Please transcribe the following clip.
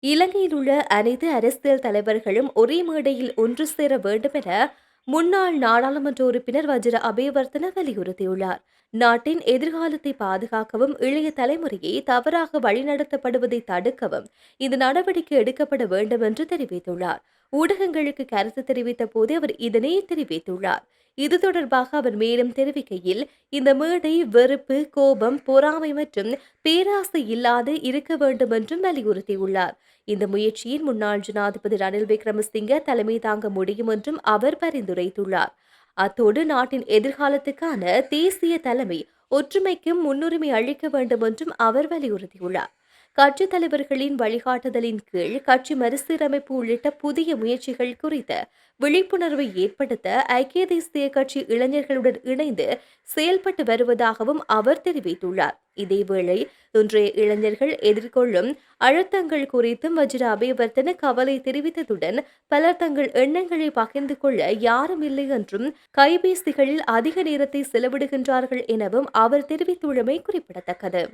இலங்கையில் உள்ள அனைத்து அரசியல் தலைவர்களும் ஒரே மேடையில் ஒன்று சேர வேண்டும் என முன்னாள் நாடாளுமன்ற உறுப்பினர் வஜிர அபேவர்த்தன வலியுறுத்தியுள்ளார். நாட்டின் எதிர்காலத்தை பாதுகாக்கவும் இளைய தலைமுறையை தவறாக வழிநடத்தப்படுவதை தடுக்கவும் இந்த நடவடிக்கை எடுக்கப்பட வேண்டும் என்று தெரிவித்துள்ளார். ஊடகங்களுக்கு கருத்து தெரிவித்த போது அவர் இதனை தெரிவித்துள்ளார். இது தொடர்பாக அவர் மேலும் தெரிவிக்கையில், இந்த மேடை வெறுப்பு, கோபம், பொறாமை மற்றும் பேராசை இல்லாது இருக்க வேண்டும் என்றும் வலியுறுத்தியுள்ளார். இந்த முயற்சியின் முன்னாள் ஜனாதிபதி ரணில் விக்ரமசிங்க தலைமை தாங்க முடியும் என்றும் அவர் பரிந்துரைத்துள்ளார். அத்தோடு நாட்டின் எதிர்காலத்துக்கான தேசிய தலைமை ஒற்றுமைக்கும் முன்னுரிமை அளிக்க வேண்டும் என்றும் அவர் வலியுறுத்தியுள்ளார். கட்சித் தலைவர்களின் வழிகாட்டுதலின் கீழ் கட்சி மறுசீரமைப்பு உள்ளிட்ட புதிய முயற்சிகள் குறித்த விழிப்புணர்வை ஏற்படுத்த ஐக்கிய தேசிய கட்சி இளைஞர்களுடன் இணைந்து செயல்பட்டு வருவதாகவும் அவர் தெரிவித்துள்ளார். இதேவேளை இன்றைய இளைஞர்கள் எதிர்கொள்ளும் அழுத்தங்கள் குறித்தும் வஜிர அபேவர்த்தன கவலை தெரிவித்ததுடன் பலர் தங்கள் எண்ணங்களை பகிர்ந்து கொள்ள யாரும் இல்லை என்றும் கைபேசிகளில் அதிக நேரத்தை செலவிடுகின்றார்கள் எனவும் அவர் தெரிவித்துள்ளமை குறிப்பிடத்தக்கது.